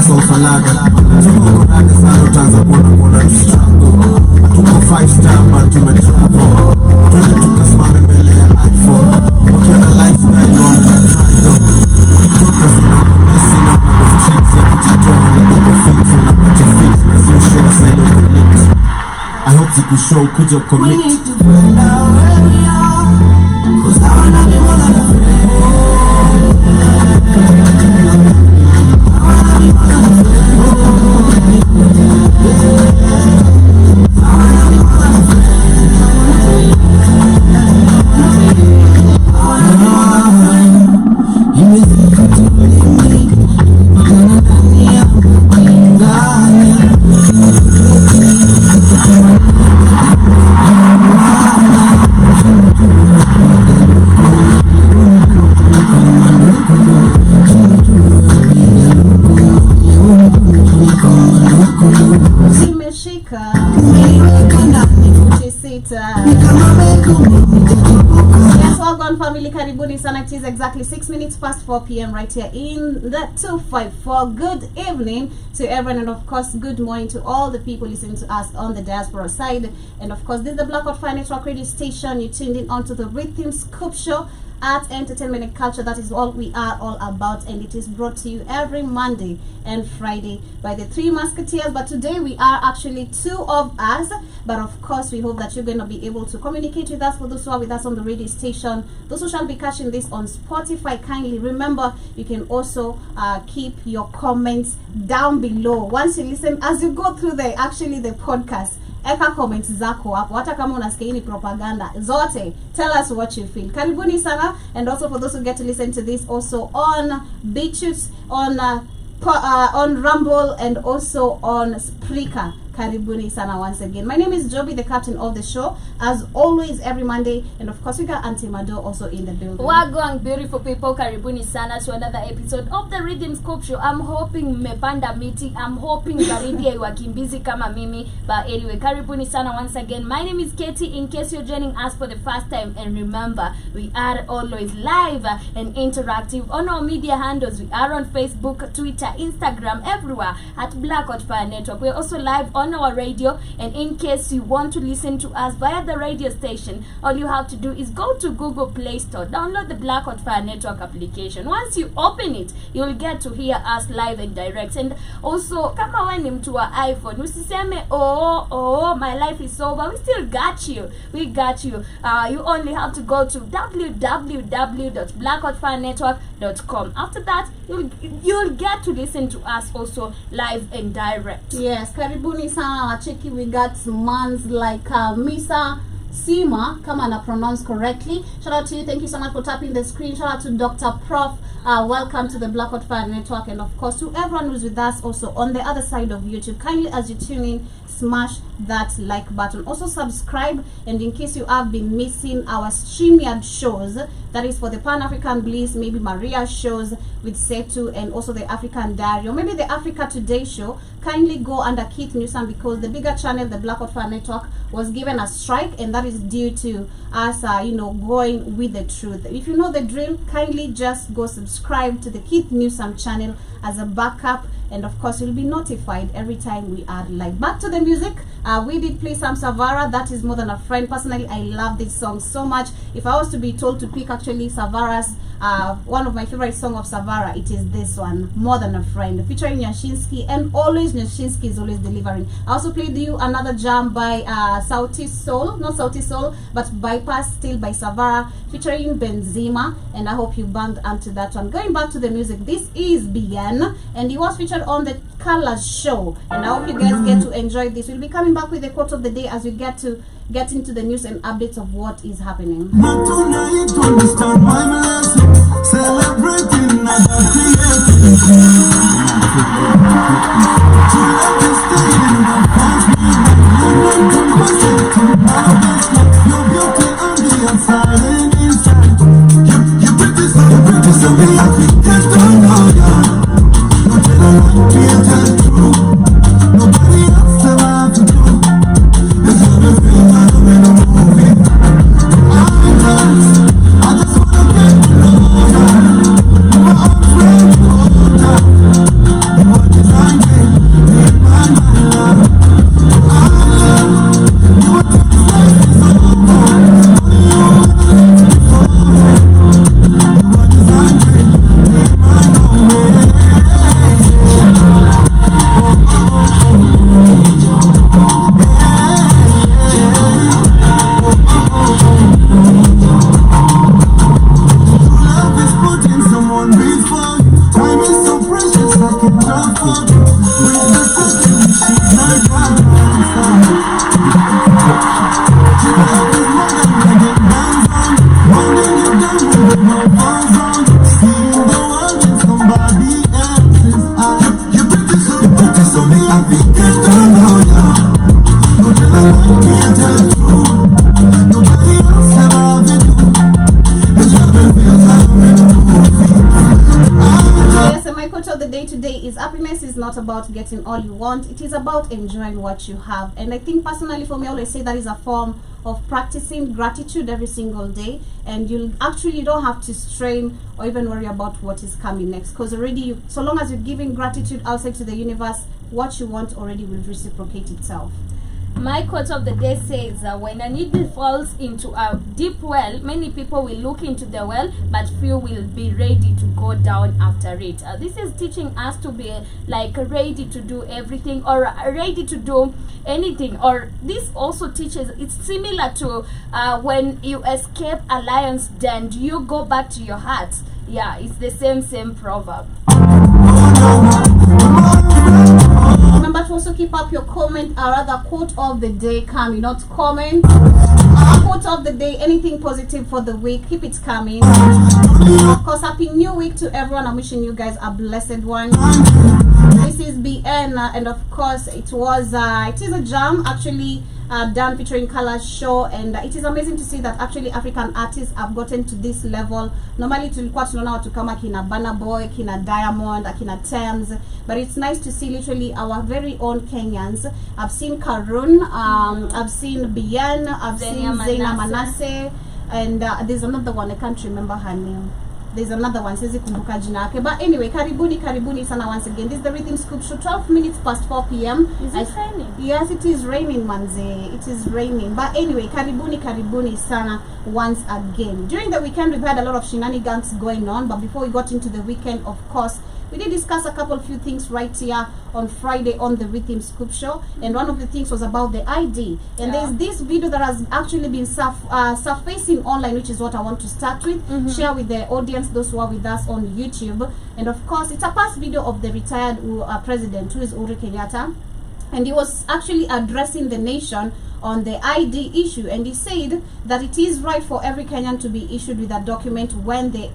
Mombasa ufalaga. Tuko raga sana utaanza kuona struggle. Tuko 5-star but tumetravel. Twende tukasimame mbele ya iPhone. Ukiona lifestyle on the trial. Kutoka zina kumesi na mambo streets ya kujitoa na mambo fix na pacha fix. Na sio share side of the links. I hope to show kuja commit. We need to find out where we are, 'cause I wanna be more than a friend. Yes, welcome family, karibuni sana. It is exactly 6 minutes past 4 p.m. right here in the 254. Good evening to everyone, and of course good morning to all the people listening to us on the diaspora side. And of course this is the Blackout Fire Network radio station. You tuned in onto the Rhythm Scoop Show, art, entertainment and culture. That is all we are all about, and it is brought to you every Monday and Friday by the Three Musketeers. But today we are actually two of us, but of course we hope that you're going to be able to communicate with us. For those who are with us on the radio station, those who shall be catching this on Spotify, kindly remember you can also keep your comments down below once you listen, as you go through the podcast. Eka comments zako hapo, hata kama unasikia ni propaganda zote, tell us what you feel. Karibuni sana. And also for those who get to listen to this also on BitChute, on Rumble, and also on Spreaker. Karibuni sana once again. My name is Joby, the captain of the show, as always every Monday. And of course we got Auntie Mado also in the building. Wagwan beautiful people, karibuni sana to another episode of the Rhythm Scoop Show. I'm hoping mmepanda miti, I'm hoping baridi haiwakimbizi kama mimi. But anyway, karibuni sana once again. My name is Katie, in case you're joining us for the first time. And remember, we are always live and interactive on our media handles. We are on Facebook, Twitter, Instagram, everywhere at Blackout Fire Network. We're also live on our radio, and in case you want to listen to us via the radio station, all you have to do is go to Google Play Store, download the Blackout Fire Network application. Once you open it, you'll get to hear us live and direct. And also, kama wewe ni mtu wa iPhone, usiseme oh my life is over. We still got you. We got you. You only have to go to www.blackoutfirenetwork.com. After that, you'll get to listen to us also live and direct. Yes, karibuni sana. Cheki, we got mans like Misa Sima, come on, I pronounce correctly. Shout out to you. Thank you so much for tapping the screen. Shout out to Dr. Prof. Welcome to the Blackout Fire Network, and of course to everyone who's with us also on the other side of YouTube. Kindly, as you tune in, smash that like button. Also subscribe, and in case you have been missing our StreamYard shows, that is for the Pan-African Bliss, maybe Maria shows with Setu, and also the African Diary, or maybe the Africa Today show, kindly go under Keith Newsom, because the bigger channel, the Blackout Fire Network, was given a strike, and that is due to us going with the truth. If you know the drill, kindly just go subscribe to the Keith Newsom channel as a backup, and of course you'll be notified every time we are live. Back to the music. We did play some Savara, that is More Than a Friend. Personally, I love this song so much. If I was to be told to pick actually Savara's one of my favorite songs of Savara, it is this one, More Than a Friend, featuring Nyashinsky, and always Nyashinsky is always delivering. I also played you another jam by Sauti Soul, not Sauti Soul, but Bypass, still by Savara, featuring Benzema, and I hope you banged onto that one. Going back to the music, this is Bien, and he was featured on the Colors show, and I hope you guys get to enjoy this. We'll be coming back with the quote of the day as we get into the news and updates of what is happening. Not tonight to understand my blessing, celebrating another creation. To let me stay in the past, your beauty on the outside and inside. You're pretty so me happy, just don't know ya. No tell real just true. Nobody else ever have to do. This is the film I know in a movie. I'm lost, I just wanna get to know ya. My own friend. not about getting all you want. It is about enjoying what you have. And I think personally for me, I always say that is a form of practicing gratitude every single day, and you don't have to strain or even worry about what is coming next, because already so long as you're giving gratitude outside to the universe, what you want already will reciprocate itself. My quote of the day says, when a needle falls into a deep well, many people will look into the well, but few will be ready to go down after it. This is teaching us to be like ready to do everything, or ready to do anything. Or this also teaches, it's similar to when you escape a lion's den, do you go back to your heart? Yeah, it's the same proverb. Remember to also keep up your comment, or rather quote of the day coming, not comment. Quote of the day, anything positive for the week, keep it coming. Of course, happy new week to everyone. I'm wishing you guys a blessed one. This is BN, and of course it is a jam actually done featuring Colors Show, and it is amazing to see that actually African artists have gotten to this level. Normally tulikuwa tunaona watu kama kina Burna Boy, kina Diamond, kina Thames, but it's nice to see literally our very own Kenyans. I've seen Karun, I've seen BN, I've seen Zaina Manasseh, and there's another one, I can't remember her name. There's another one, siwezi kumbuka jina yake. But anyway, karibuni sana once again. This is the Rhythm Scoop Show, 12 minutes past 4 p.m. Is it raining? Yes, it is raining, manze. It is raining. But anyway, karibuni sana once again. During the weekend, we've had a lot of shenanigans going on. But before we got into the weekend, of course, we did discuss a few things right here on Friday on the Rhythm Scoop Show, and one of the things was about the ID. And there's this video that has actually been surfacing online, which is what I want to start with, share with the audience, those who are with us on YouTube. And of course, it's a past video of the retired president, who is Uhuru Kenyatta, and he was actually addressing the nation on the ID issue, and he said that it is right for every Kenyan to be issued with a document when they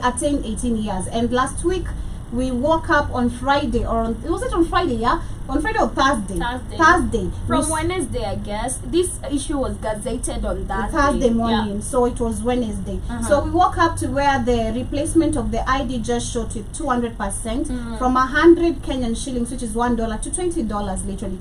attain 18 years. And last week, we woke up on Friday, or was it on Friday? Yeah, on Friday or Thursday? Thursday. From Wednesday, I guess. This issue was gazetted on Thursday morning, so it was Wednesday. So we woke up to where the replacement of the ID just shot with 200%, from 100 Kenyan shillings, which is $1, to $20, literally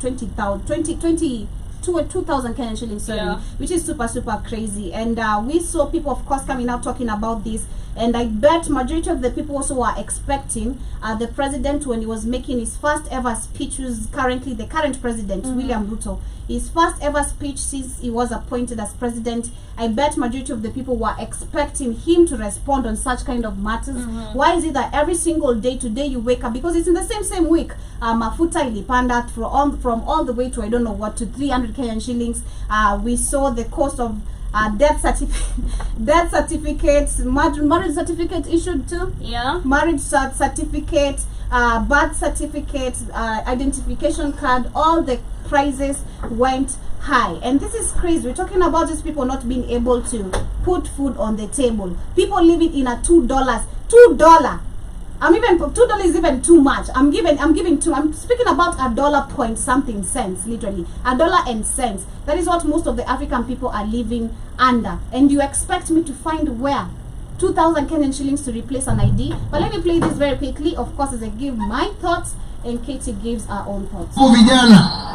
2,000 Kenyan shillings, sorry, which is super crazy. And we saw people, of course, coming out talking about this. And I bet majority of the people also were expecting the president, when he was making his first ever speech, who's currently the current president, William Ruto, his first ever speech since he was appointed as president. I bet majority of the people were expecting him to respond on such kind of matters. Why is it that every single day today you wake up, because it's in the same week, mafuta ilipanda from all the way to I don't know what, to 300 Kenyan shillings. We saw the cost of death certificates, marriage certificate issued too. Marriage certificate, birth certificate, identification card, all the prices went high. And this is crazy. We're talking about these people not being able to put food on the table. People living in a $2. $2 is even too much. I'm speaking about $1 point something cents, literally $1 and cents. That is what most of the African people are living under. And you expect me to find where 2,000 Kenyan shillings to replace an ID? But let me play this very quickly, of course, as I give my thoughts and Katie gives her own thoughts. Vijana,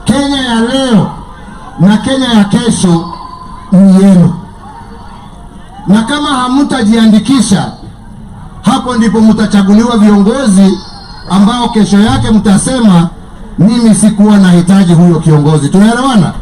Kenya ya leo na Kenya ya kesho ni yenu, na kama hamutajiandikisha, hapo ndipo mtachaguliwa viongozi ambao kesho yake mtasema mimi sikuwa nahitaji huyo kiongozi. Tunaelewana?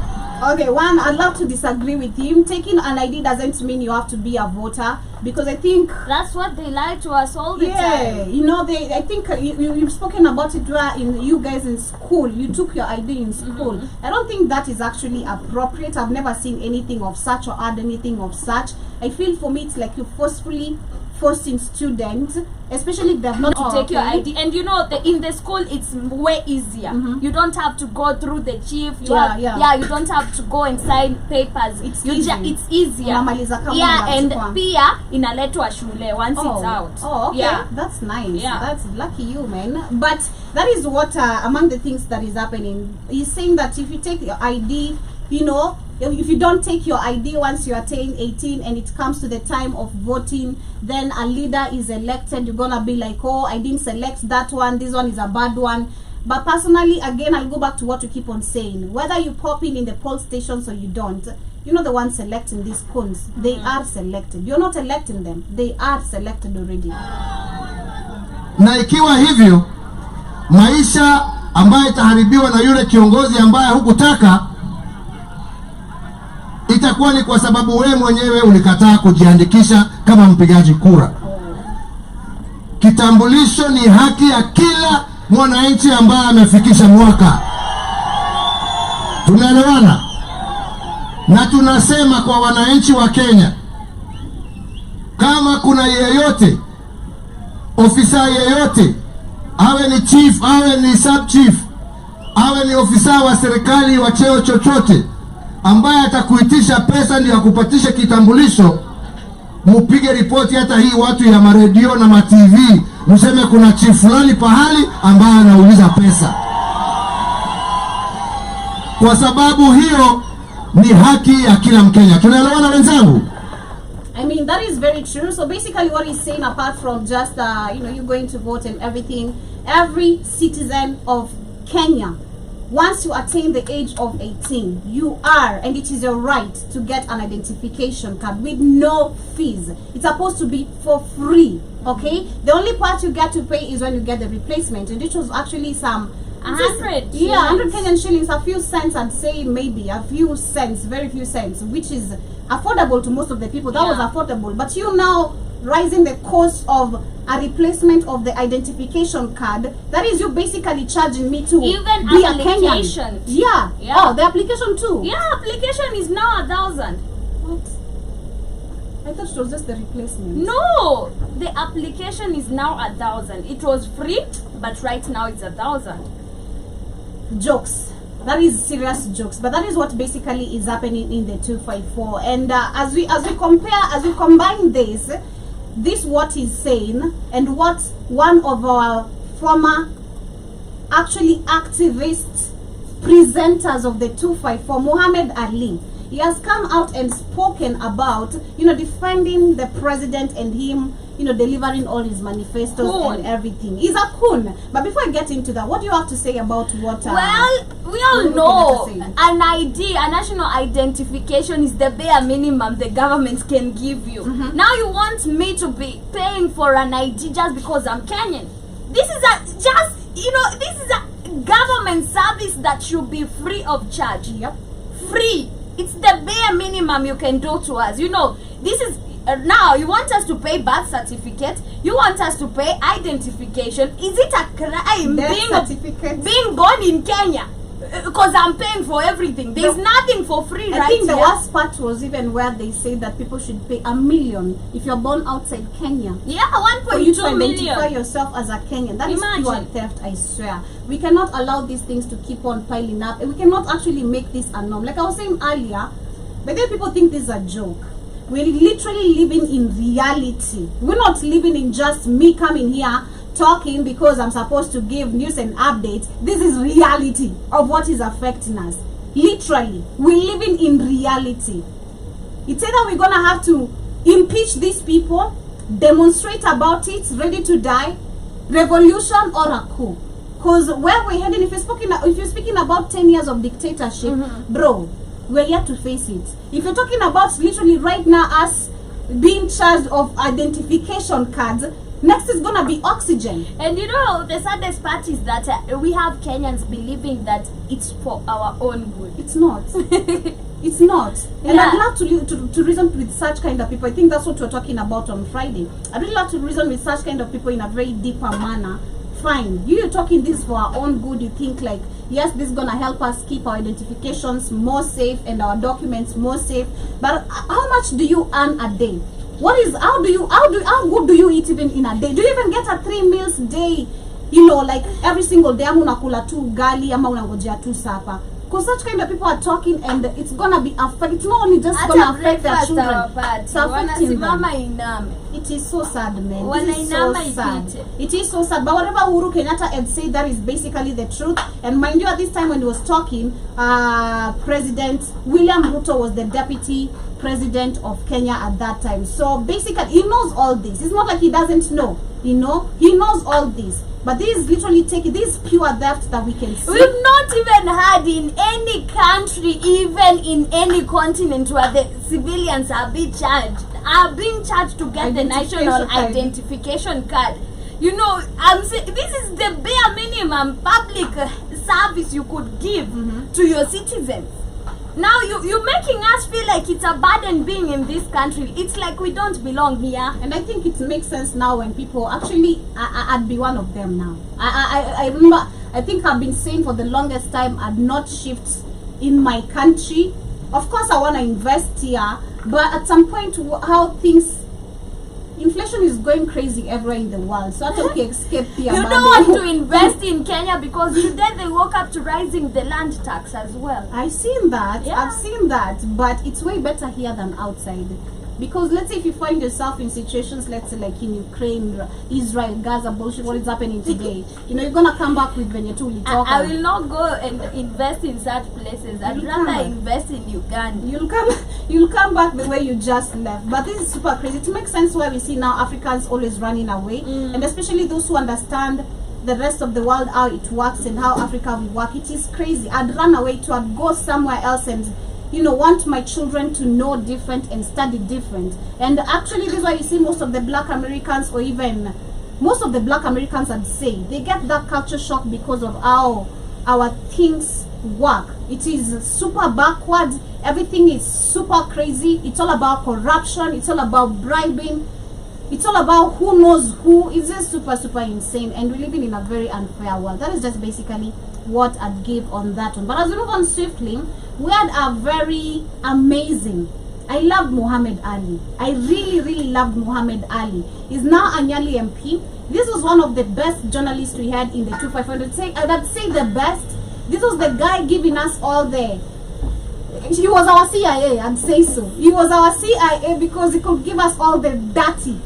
Okay, one, I'd love to disagree with him. Taking an ID doesn't mean you have to be a voter, because I think that's what they lie to us all the time. You know, I think you've spoken about it where you guys in school, you took your ID in school. I don't think that is actually appropriate. I've never seen anything of such or heard anything of such. I feel for me it's like you forcefully forcing students, especially if they have not to take your ID. And you know, in the school it's way easier. You don't have to go through the chief. You don't have to go and sign papers. It's easier. And pia inaletwa shule once it's out. Oh, okay. That's nice. That's lucky you, man. But that is what among the things that is happening. He's saying that if you take your ID, you know, if you don't take your ID once you attain 18 and it comes to the time of voting, then a leader is elected, you're gonna be like, oh, I didn't select that one, this one is a bad one. But personally, again, I'll go back to what we keep on saying. Whether you pop in the poll stations or you don't, you're not the one selecting these coons. They are selected. You're not electing them. They are selected already. Na ikiwa hivyo, maisha ambayo itaharibiwa na yule kiongozi ambaye hukutaka, itakuwa ni kwa sababu wewe mwenyewe ulikataa kujiandikisha kama mpigaji kura. Kitambulisho ni haki ya kila mwananchi ambaye amefikisha mwaka. Tunaelewana? Na tunasema kwa wananchi wa Kenya, kama kuna yeyote, ofisa yeyote, awe ni chief, awe ni sub chief, awe ni ofisa wa serikali wa cheo chochote, ambaye atakuitisha pesa ndio akupatishe kitambulisho, mupige ripoti hata hii watu ya maredio na ma TV, mseme kuna chief fulani pahali ambaye anauliza pesa. Kwa sababu hiyo ni haki ya kila Mkenya. Tunaelewana wenzangu? I mean, that is very true. So basically what he's saying, apart from just, you going to vote and everything, every citizen of Kenya, once you attain the age of 18, you are, and it is your right to get an identification card with no fees. It's supposed to be for free, okay? The only part you get to pay is when you get the replacement, and it was actually some 100. Yeah, 100 Kenyan shillings, a few cents, I'd say maybe a few cents, very few cents, which is affordable to most of the people. That was affordable. But you now rising the cost of a replacement of the identification card, that is you basically charging me to Even be a application. Kenyan. Yeah. Oh, the application too. Yeah, application is now 1,000. What? I thought it was just the replacement. No, the application is now 1,000. It was free, but right now it's 1,000. Jokes. That is serious jokes, but that is what basically is happening in the 254. And as we combine this what he's saying and what one of our former actually activist presenters of the 254, Muhammad Ali, he has come out and spoken about, defending the president and him, delivering all his manifestos and everything. He's a coon. But before I get into that, what do you have to say about what? Well, we all know an ID, a national identification, is the bare minimum the government can give you. Now you want me to be paying for an ID just because I'm Kenyan? This is this is a government service that should be free of charge. Yep. Free. It's the bare minimum you can do to us. This is now you want us to pay birth certificate, you want us to pay identification. Is it a crime being born in Kenya? Because I'm paying for everything. There's nothing for free. I think the worst part was even where they say that people should pay $1 million if you're born outside Kenya. Yeah, 1.2 for you to million. identify yourself as a Kenyan. That is pure theft, I swear. We cannot allow these things to keep on piling up, and we cannot actually make this a norm. Like I was saying earlier, but then people think this is a joke. We're literally living in reality. We're not living in just me coming here talking because I'm supposed to give news and updates. This is reality of what is affecting us. Literally, we're living in reality. It's either we're gonna have to impeach these people, demonstrate about it, ready to die, revolution or a coup. Because where we're heading, if you're speaking about 10 years of dictatorship, bro, we're yet to face it. If you're talking about literally right now us being charged of identification cards, next is gonna be oxygen. And the saddest part is that we have Kenyans believing that it's for our own good. It's not. It's not. And I'd love to reason with such kind of people. I think that's what we're talking about on Friday. I'd really love to reason with such kind of people in a very deeper manner. Fine, you're talking this for our own good. You think like, yes, this is gonna help us keep our identifications more safe and our documents more safe. But how much do you earn a day? How good do you eat even in a day? Do you even get a 3 meals a day? Like every single day, ama unakula tu gali, ama unangojea tu sapa. Because such kind of people are talking, and it's gonna be affect. It's not only just Hata gonna affect their breakfast children. hawapati. It's affecting them. Wanasimama iname. It is so sad, man. This is so Wanainama sad. ipite. It is so sad. But whatever Uhuru Kenyatta had said, that is basically the truth. And mind you, at this time when he was talking, President William Ruto was the deputy president of Kenya at that time. So basically, he knows all this. It's not like he doesn't know. You know, he knows all this. But this is literally taking this pure theft that we can see. We've not even had in any country, even in any continent, where the civilians are being charged to get the national identification card. You know, this is the bare minimum public service you could give to your citizens. Now you're making us feel like it's a burden being in this country. It's like we don't belong here. And I think it makes sense now when people actually, I'd be one of them now. I remember, I think I've been saying for the longest time, I'd not shift in my country. Of course, I want to invest here, but at some point, how things, inflation is going crazy everywhere in the world. So I think we escape here. You don't want to invest in Kenya because today they woke up to rising the land tax as well. I've seen that. Yeah. I've seen that, but it's way better here than outside. Because let's say if you find yourself in situations, let's say like in Ukraine, Israel, Gaza, bullshit, what is happening today, you know, you're gonna come back with Venezuela. I will not go and invest in such places. I'd rather invest in Uganda. You'll come back the way you just left. But this is super crazy. It makes sense why we see now Africans always running away, and especially those who understand the rest of the world, how it works and how Africa will work. It is crazy. I'd run away to, I'd go somewhere else and, you know, want my children to know different and study different. And actually, this is why you see most of the black Americans, or even most of the black Americans, I'd say, they get that culture shock because of how our things work. It is super backwards. Everything is super crazy. It's all about corruption. It's all about bribing. It's all about who knows who. It's just super insane, and we're living in a very unfair world. That is just basically what I'd give on that one. But as we move on swiftly, we had a very amazing, I loved Muhammad Ali. I really loved Muhammad Ali. He's now a Nyali MP. This was one of the best journalists we had in the 2500. I'd say the best. This was the guy giving us all the, he was our CIA, I'd say so. He was our CIA because he could give us all the dirty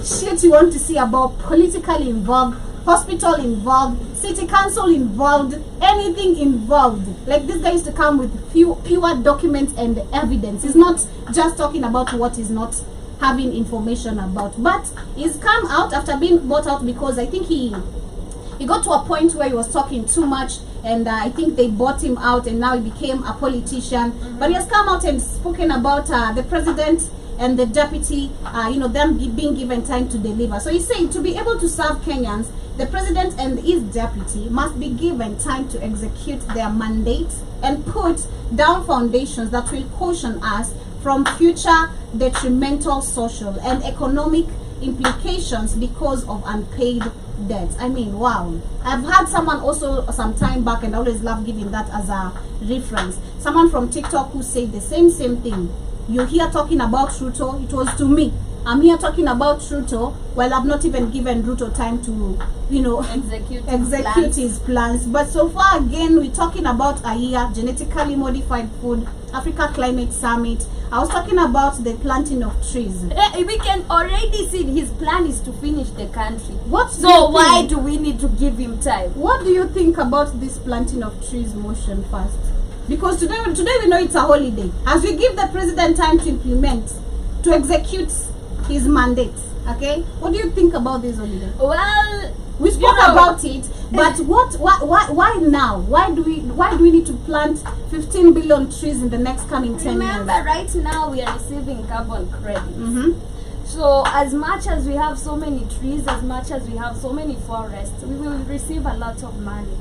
shit you want to see about politically involved, hospital involved, city council involved, anything involved. Like, this guy used to come with pure documents and evidence. He's not just talking about what he's not having information about. But he's come out after being bought out because I think he got to a point where he was talking too much, and I think they bought him out, and now he became a politician. But he has come out and spoken about the president and the deputy, you know, them being given time to deliver. So he's saying to be able to serve Kenyans, the president and his deputy must be given time to execute their mandates and put down foundations that will caution us from future detrimental social and economic implications because of unpaid debts. I mean, wow. I've had someone also some time back, and I always love giving that as a reference. Someone from TikTok who said the same thing. You're here talking about Ruto. It was to me. I'm here talking about Ruto. Well, I've not even given Ruto time to, you know, execute his plans. But so far, again, we're talking about a year, genetically modified food, Africa Climate Summit. I was talking about the planting of trees. We can already see his plan is to finish the country. So why do we need to give him time? What do you think about this planting of trees motion first? Because today we know it's a holiday. As we give the president time to implement, to execute his mandate, okay? What do you think about this holiday? Well, we spoke about it, but why now? Why do we need to plant 15 billion trees in the next coming 10 years? Remember, right now we are receiving carbon credits. So as much as we have so many trees, as much as we have so many forests, we will receive a lot of money.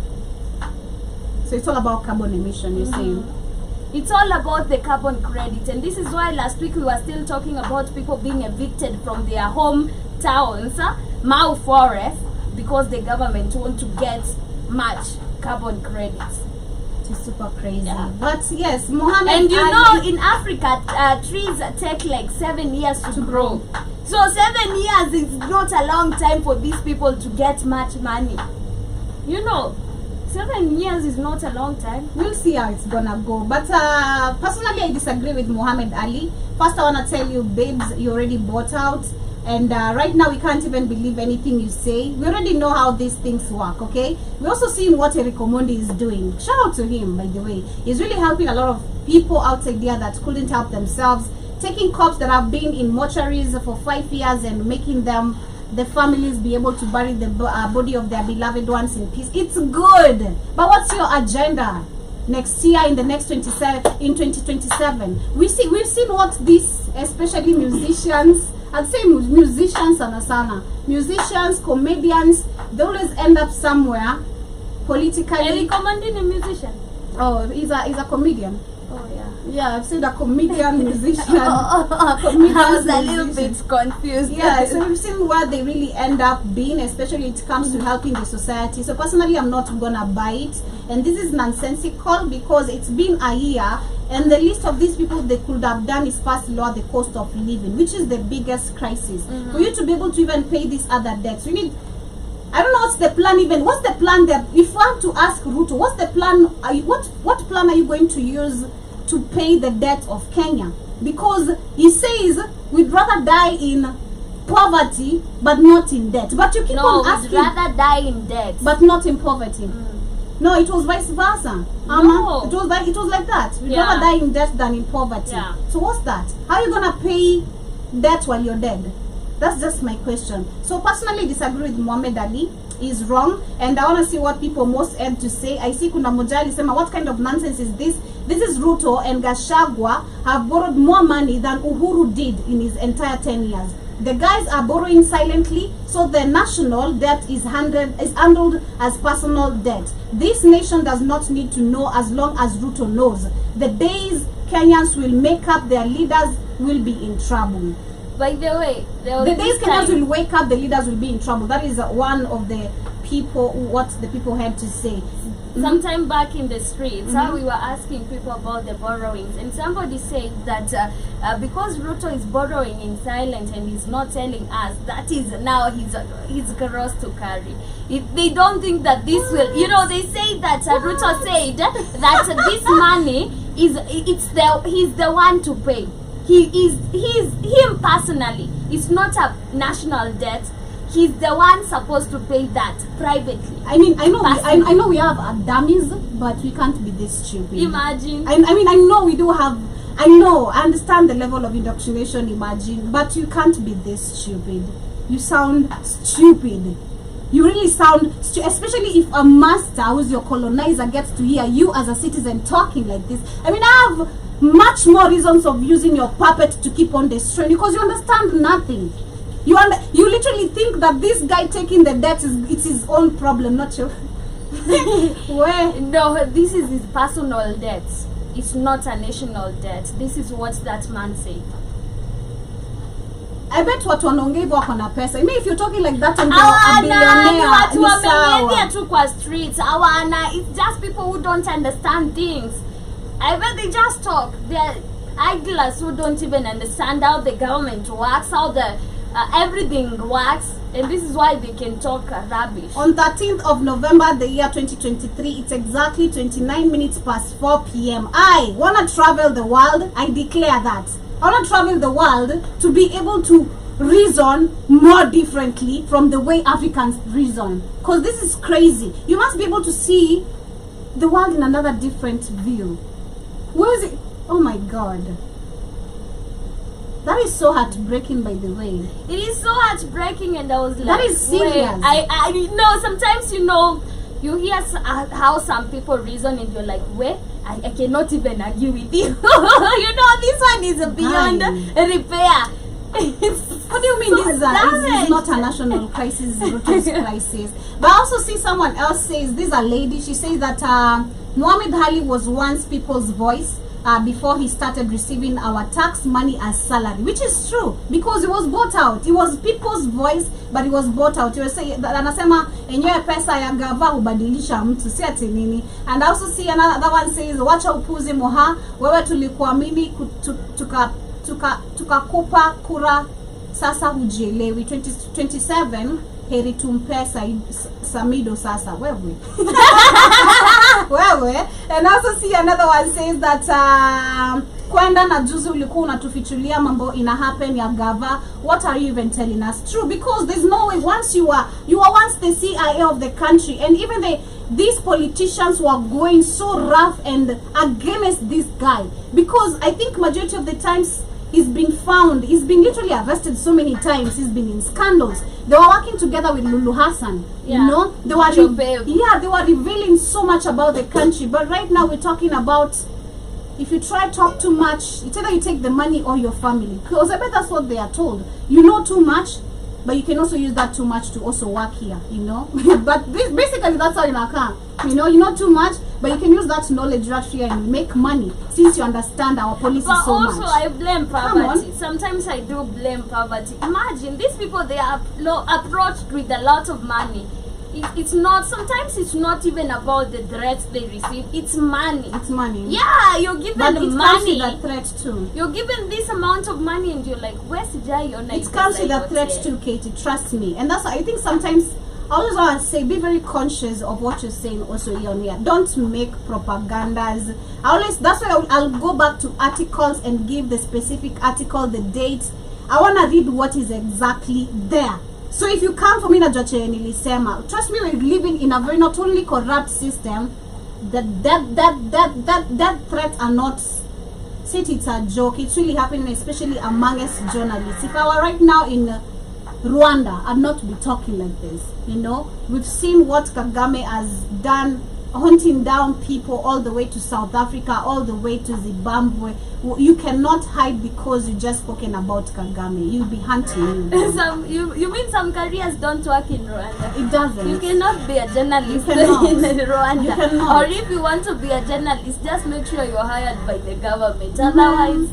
So it's all about carbon emission, you're saying? It's all about the carbon credit, and this is why last week we were still talking about people being evicted from their hometowns, Mau Forest, because the government want to get much carbon credits. It's super crazy. Yeah. But yes, Mohammed, and you know, in Africa, trees take like 7 years to grow. So 7 years is not a long time for these people to get much money. You know, 7 years is not a long time. We'll see how it's gonna go. But personally, I disagree with Muhammad Ali. First, I wanna tell you, babes, you already bought out. And right now, we can't even believe anything you say. We already know how these things work, okay? We also seen what Eric Omondi is doing. Shout out to him, by the way. He's really helping a lot of people outside there that couldn't help themselves. Taking cops that have been in mortuaries for 5 years and making them, the families, be able to bury the body of their beloved ones in peace. It's good. But what's your agenda? Next year, in the next 2027, we've seen what these, especially musicians, I'd say musicians, musicians, comedians, they always end up somewhere politically. Eric Omondi, a musician. Oh, he's a comedian. Oh yeah. Yeah, I've said a comedian, musician. Comedian, I was a little bit confused. Yeah, so we've seen where they really end up being, especially when it comes to helping the society. So personally, I'm not gonna buy it, and this is nonsensical because it's been a year, and the list of these people they could have done is first lower the cost of living, which is the biggest crisis. For you to be able to even pay these other debts, you need. I don't know what's the plan even. What's the plan there? If you want to ask Ruto, what's the plan? What plan are you going to use to pay the debt of Kenya? Because he says we'd rather die in poverty but not in debt. But you keep on asking. No, we'd rather die in debt but not in poverty. No, it was vice versa. No. It was like that. We'd Yeah. rather die in debt than in poverty. Yeah. So what's that? How are you gonna pay debt while you're dead? That's just my question. So personally, disagree with Muhammad Ali. He's wrong, and I want to see what people most had to say. I see Kuna Mojali Sema, what kind of nonsense is this? This is Ruto and Gachagua have borrowed more money than Uhuru did in his entire 10 years. The guys are borrowing silently, so the national debt is handled as personal debt. This nation does not need to know as long as Ruto knows. The days Kenyans will make up their leaders will be in trouble. By the way, The days Kenyans will wake up, the leaders will be in trouble. That is one of the people, what the people had to say. sometime back in the streets, we were asking people about the borrowings, and somebody said that because Ruto is borrowing in silence and he's not telling us, that is now his cross to carry. They don't think that this will, you know, they say that Ruto said that this money he's the one to pay. Him personally. It's not a national debt. He's the one supposed to pay that privately. I mean, I know we have dummies, but we can't be this stupid. Imagine. I mean, I know we do have. I understand the level of indoctrination. Imagine, but you can't be this stupid. You sound stupid. You really sound especially if a master who's your colonizer gets to hear you as a citizen talking like this. I mean, I have much more reasons of using your puppet to keep on destroying, because you understand nothing. You literally think that this guy taking the debt it's his own problem, not your. Where? No, this is his personal debt. It's not a national debt. This is what that man said. I bet watu wanaongea hivyo wako na pesa. I mean, if you're talking like that and you're a billionaire, watu ni sawa. wameingia tu kwa streets. It's just people who don't understand things. I bet they just talk. They're idlers who don't even understand how the government works, how the everything works, and this is why they can talk rubbish. On 13th of November, the year 2023, it's exactly 29 minutes past 4 p.m. I want to travel the world. I declare that. I want to travel the world to be able to reason more differently from the way Africans reason. Because this is crazy. You must be able to see the world in another different view. Where is it? Oh my God. That is so heartbreaking, by the way. It is so heartbreaking, and I was like, that is serious. I know, sometimes, you know, you hear how some people reason and you're like, wait, I cannot even argue with you. You know, this one is beyond repair. What do you mean this is not a national crisis, Ruto's crisis? But I also see someone else says, this is a lady, she says that Muhammad Ali was once people's voice before he started receiving our tax money as salary, which is true, because he was bought out. He was people's voice, but he was bought out. You say anasema enyewe pesa ya gava hubadilisha mtu, si ati nini. And I also see another one says, wacha upuzi moha, wewe tulikuamini tukakupa kura, sasa hujielewi. 2027 heri tumpe Samido sasa wewe. Wewe. And also see another one says that kwenda na juzi ulikuwa unatufichulia mambo ina happen ya gava. What are you even telling us? True, because there's no way. Once you are once the CIA of the country, and even these politicians were going so rough and against this guy, because I think majority of the times he's been literally arrested so many times. He's been in scandals. They were working together with Lulu Hassan. Yeah. You know, they were they were revealing so much about the country. But right now we're talking about, if you try to talk too much, it's either you take the money or your family. Because I bet that's what they are told. You know too much, but you can also use that too much to also work here, you know. But basically that's how you can. You know too much, but you can use that knowledge right here and make money, since you understand our policy but so much. But also I blame poverty. Sometimes I do blame poverty. Imagine these people, they are approached with a lot of money. Sometimes it's not even about the threats they receive. It's money. It's money. Yeah, you're given but it money. Comes with a threat too. You're given this amount of money and you're like, where's the guy? It comes with a threat too, Katie. Trust me. And that's why I think sometimes I always want to say, be very conscious of what you're saying also here. Don't make propagandas. That's why I'll go back to articles and give the specific article, the date. I want to read what is exactly there. So if you come from nilisema, trust me, we're living in a very not only corrupt system, that threats are not, say it's a joke, it's really happening, especially amongst journalists. If I were right now in Rwanda, I'd not be talking like this, you know. We've seen what Kagame has done, hunting down people all the way to South Africa, all the way to Zimbabwe. You cannot hide because you just spoken about Kagame. You'll be hunting you. You mean some careers don't work in Rwanda? It doesn't. You cannot be a journalist in Rwanda. You cannot. Or if you want to be a journalist, just make sure you're hired by the government. Otherwise,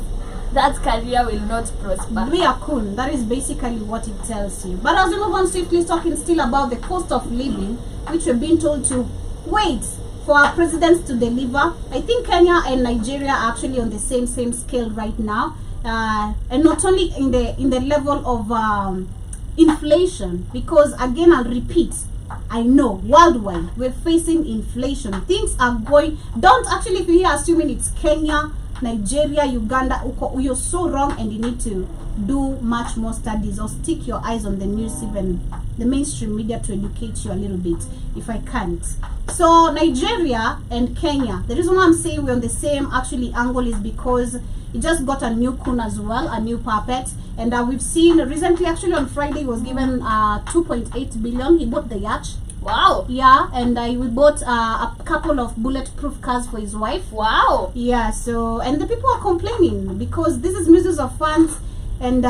that career will not prosper. Be a coon. That is basically what it tells you. But as we move on swiftly, talking still about the cost of living, which we've been told to wait for our presidents to deliver. I think Kenya and Nigeria are actually on the same scale right now, and not only in the level of inflation, because again I'll repeat, I know worldwide we're facing inflation. Things are going. Don't actually, if you hear assuming it's Kenya, Nigeria, Uganda, you're so wrong, and you need to do much more studies or stick your eyes on the news, even the mainstream media, to educate you a little bit, if I can't. So Nigeria and Kenya, the reason why I'm saying we're on the same actually angle is because it just got a new coon as well, a new puppet, and we've seen recently, actually on Friday, he was given 2.8 billion. He bought the yacht. Wow. Yeah, and we bought a couple of bulletproof cars for his wife. Wow. Yeah, so, and the people are complaining because this is misuse of funds. And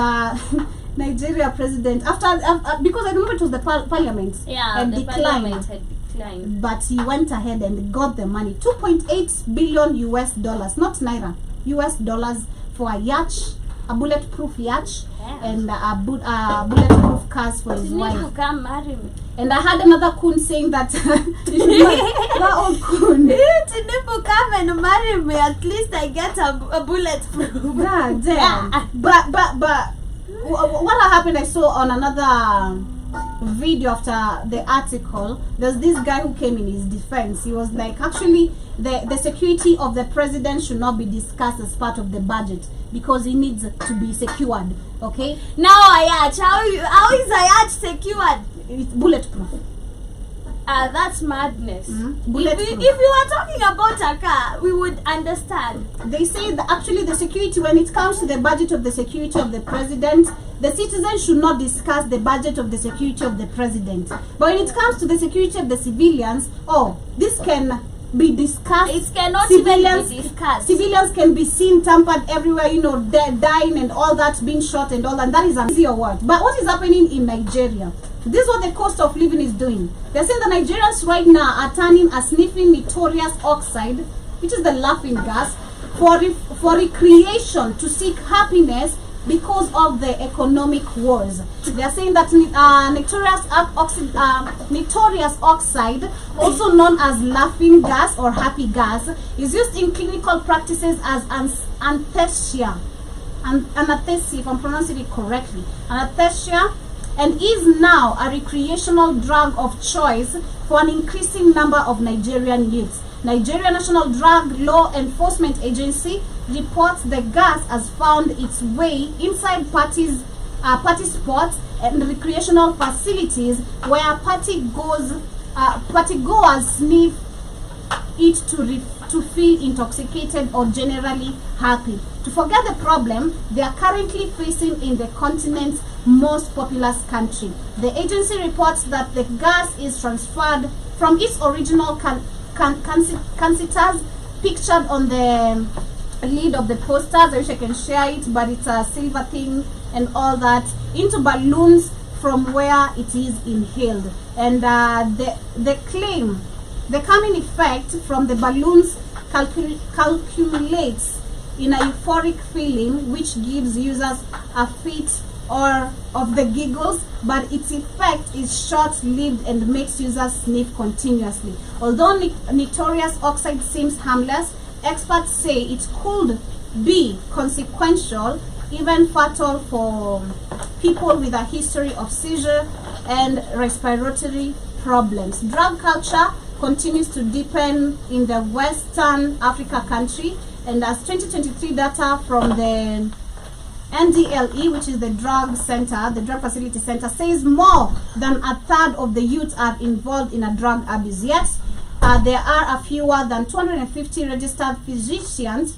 Nigeria president, because I remember it was the parliament, and the parliament had declined, but he went ahead and got the money, 2.8 billion US dollars, not naira, US dollars, for a yacht, a bulletproof yacht, and a bulletproof cars for his wife. To come marry me. And I had another coon saying that that old coon. To come and marry me, at least I get a bulletproof. Yeah, damn. But what happened, I saw on another video after the article, there's this guy who came in his defense. He was like, actually, the security of the president should not be discussed as part of the budget because he needs to be secured. Okay? Now a yacht, how is a yacht secured? It's bulletproof. That's madness. Bulletproof. If you were talking about a car, we would understand. They say that actually the security, when it comes to the budget of the security of the president, the citizens should not discuss the budget of the security of the president. But when it comes to the security of the civilians, this can be discussed. It cannot even be discussed. Civilians can be seen tampered everywhere, you know, dying and all that, being shot and all that. That is an easier word. But what is happening in Nigeria? This is what the cost of living is doing. They're saying the Nigerians right now are turning a sniffing nitrous oxide, which is the laughing gas, for recreation, to seek happiness because of the economic wars. They are saying that nitrous oxide, also known as laughing gas or happy gas, is used in clinical practices as anesthesia. Anesthesia, if I'm pronouncing it correctly. Anesthesia and is now a recreational drug of choice for an increasing number of Nigerian youths. Nigeria National Drug Law Enforcement Agency reports the gas has found its way inside party spots and recreational facilities where partygoers sniff it to feel intoxicated or generally happy, to forget the problem they are currently facing in the continent's most populous country. The agency reports that the gas is transferred from its original canisters pictured on the lid of the posters. I wish I can share it, but it's a silver thing and all that, into balloons from where it is inhaled. And the claim the calming effect from the balloons calculates in a euphoric feeling which gives users a fit or of the giggles, but its effect is short-lived and makes users sniff continuously. Although nitrous oxide seems harmless, experts say it could be consequential, even fatal for people with a history of seizure and respiratory problems. Drug culture continues to deepen in the Western Africa country, and as 2023 data from the NDLE, which is the drug facility center, says more than a third of the youths are involved in a drug abuse. Yet there are a fewer than 250 registered registered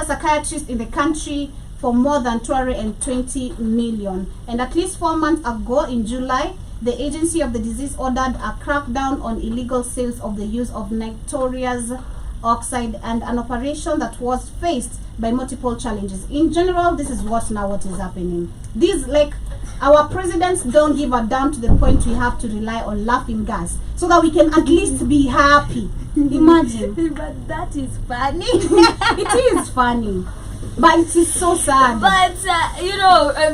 psychiatrists in the country for more than 220 million. And at least 4 months ago, in July, the agency of the disease ordered a crackdown on illegal sales of the use of nitrous oxide, and an operation that was faced by multiple challenges. In general, this is what is happening. These, like, our presidents don't give a damn to the point we have to rely on laughing gas so that we can at least be happy. Imagine. But that is funny. It is funny, but it is so sad. But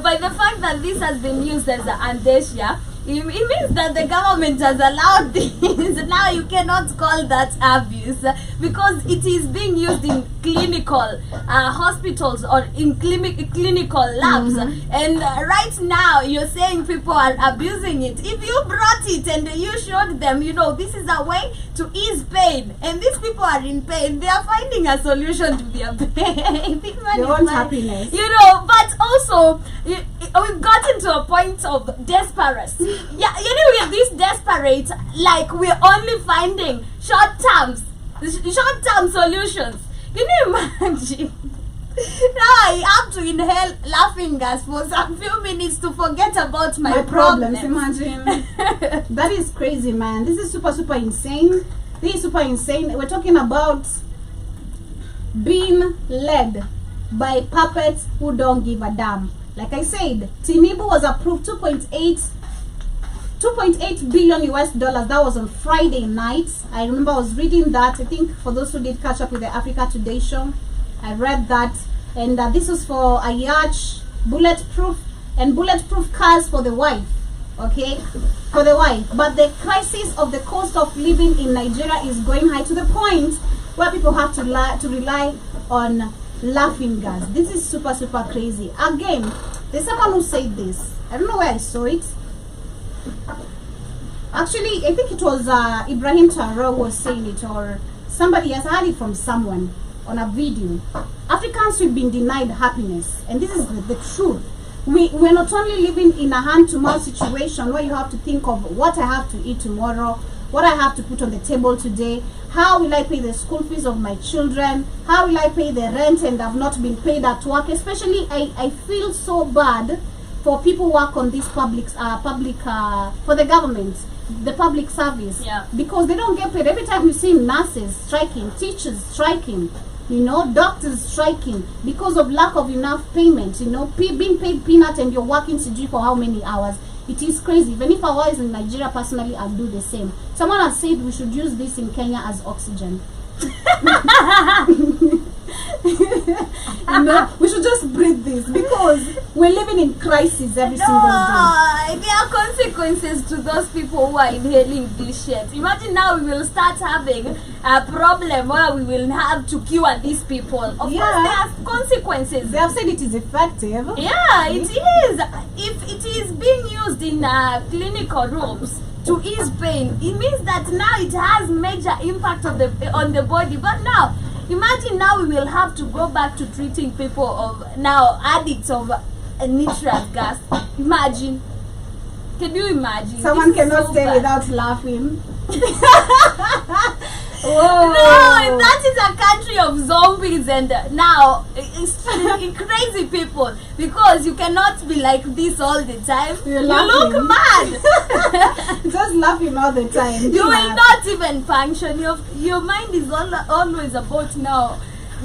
by the fact that this has been used as an andesia, it means that the government has allowed this. Now you cannot call that abuse, because it is being used in clinical hospitals or in clinical labs. And right now you're saying people are abusing it. If you brought it and you showed them, this is a way to ease pain, and these people are in pain, they are finding a solution to their pain. They want happiness. But also we've gotten to a point of desperation. Yeah, we're this desperate, like we're only finding short-term solutions. Can you imagine? Now I have to inhale laughing gas for some few minutes to forget about my problems. Imagine. That is crazy, man. This is super insane. We're talking about being led by puppets who don't give a damn. Like I said, Tinubu was approved 2.8 billion US dollars. That was on Friday night. I remember I was reading that. I think for those who did catch up with the Africa Today show, I read that. And this was for a yacht, bulletproof cars for the wife. Okay, for the wife. But the crisis of the cost of living in Nigeria is going high to the point where people have to rely on laughing gas. This is super crazy. Again, there's someone who said this. I don't know where I saw it. Actually, I think it was Ibrahim Traoré was saying it, or somebody has heard it from someone on a video. Africans, we've been denied happiness, and this is the truth. We're not only living in a hand-to-mouth situation where you have to think of what I have to eat tomorrow, what I have to put on the table today, how will I pay the school fees of my children, how will I pay the rent and I've not been paid at work. Especially, I feel so bad for people who work on this for the government, the public service, because they don't get paid. Every time you see nurses striking, teachers striking, doctors striking because of lack of enough payment, being paid peanut and you're working CG for how many hours. It is crazy. Even if I was in Nigeria personally, I'd do the same. Someone has said we should use this in Kenya as oxygen. We should to just breathe this because we're living in crisis every single day. There are consequences to those people who are inhaling this shit. Imagine now we will start having a problem where we will have to cure these people. Of course, there are consequences. They have said it is effective. Yeah, it is. If it is being used in clinical rooms to ease pain, it means that now it has major impact on the body. But now, imagine now we will have to go back to treating people of now addicts of nitrous gas. Imagine. Can you imagine? Someone cannot stay without laughing. Whoa. No, that is a country of zombies, and now it's crazy people because you cannot be like this all the time. You look mad. Just laughing all the time. You will not even function. Your mind is always about now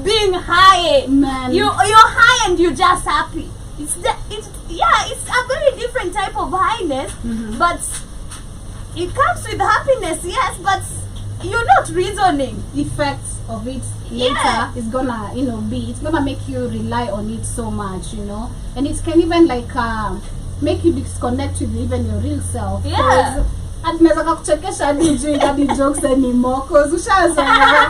being high. Man, you're high and you're just happy. It's a very different type of highness, but it comes with happiness, yes, but you're not reasoning. Effects of it later is gonna, it's gonna make you rely on it so much, and it can even like make you disconnect with even your real self. Yeah. And tunaweza kukuchekesha hadi ujui hadi jokes anymore cause ushazoea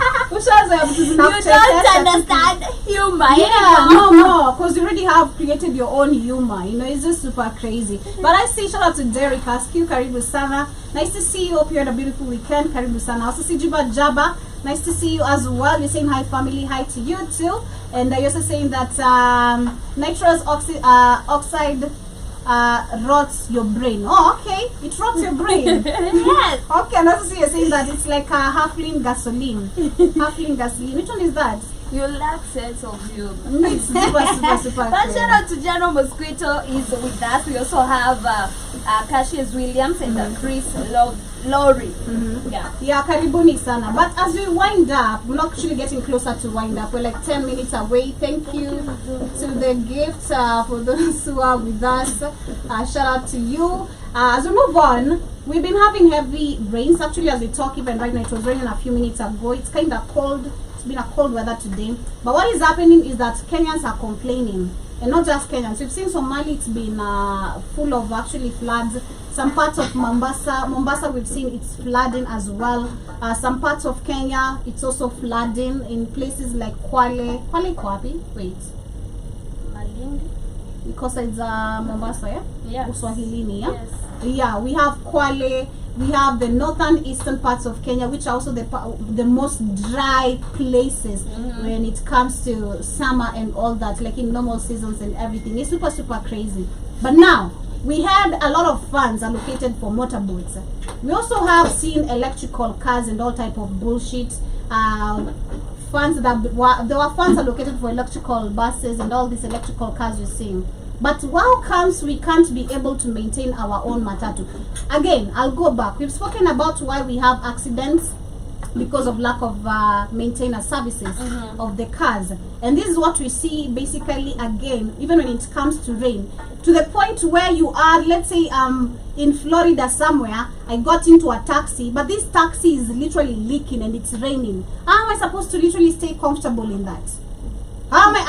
vitu You zinakuchekesha. don't understand humor Yeah, anymore. no, because you already have created your own humor. It's just super crazy. But I say shout out to Derek Askew, karibu sana. Nice to see you. Hope you had a beautiful weekend. Karibu sana. Also see Juba Jaba. Nice to see you as well. You're saying hi family, hi to you too. And you're also saying that nitrous oxide rots your brain. Oh, okay. It rots your brain. Yes. Okay, and also see you're saying that it's like a halfling gasoline. Halfling gasoline. Which one is that? You lack sense of humor. It's super But cool. shout out to Jano Mosquito is with us. We also have Cassius Williams and Chris Lowry. Yeah, karibuni sana. But as we wind up, we're not actually getting closer to wind up. We're like 10 minutes away. Thank you to the gift for those who are with us. Shout out to you. As we move on, we've been having heavy rains. Actually, as we talk, even right now, it was raining a few minutes ago. It's kind of cold. It's been a cold weather today. But what is happening is that Kenyans are complaining. And not just Kenyans. We've seen Somali, it's been full of actually floods. Some parts of Mombasa we've seen it's flooding as well. Some parts of Kenya, it's also flooding in places like Kwale. Kwale Kwapi? Wait. Malindi? Because it's Mombasa, yeah? Yeah. Uswahilini, yeah? Yes. Yeah, we have Kwale. We have the northern eastern parts of Kenya, which are also the most dry places when it comes to summer and all that, like in normal seasons and everything. It's super crazy. But now, we had a lot of funds allocated for motorboats. We also have seen electrical cars and all type of bullshit. Funds there were funds allocated for electrical buses and all these electrical cars you're seeing. But how comes we can't be able to maintain our own matatu? Again, I'll go back. We've spoken about why we have accidents because of lack of maintenance services of the cars. And this is what we see basically again, even when it comes to rain. To the point where you are, let's say in Florida somewhere, I got into a taxi, but this taxi is literally leaking and it's raining. How am I supposed to literally stay comfortable in that? How am I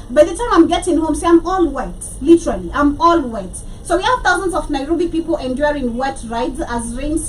by the time I'm getting home, see, I'm all wet. Literally, I'm all wet. So we have thousands of Nairobi people enduring wet rides as rainy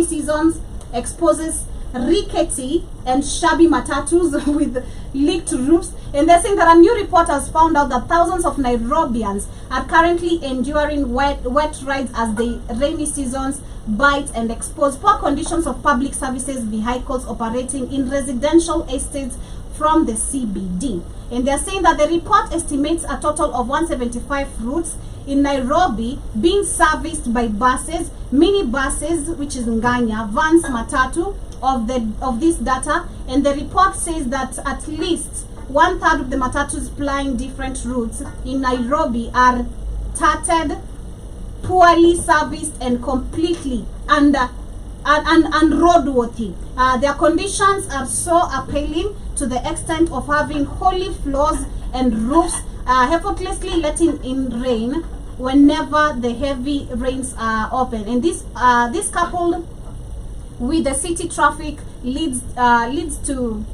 seasons exposes rickety and shabby matatus with leaked roofs. And they're saying that a new report has found out that thousands of Nairobians are currently enduring wet rides as the rainy seasons bite and expose poor conditions of public services vehicles operating in residential estates from the CBD. And they're saying that the report estimates a total of 175 routes in Nairobi being serviced by buses, mini buses, which is Nganya, vans, matatu of this data. And the report says that at least 1/3 of the matatus plying different routes in Nairobi are tattered, poorly serviced, and completely unroadworthy. Their conditions are so appalling to the extent of having holey floors and roofs, effortlessly letting in rain whenever the heavy rains are open. And this coupled with the city traffic leads to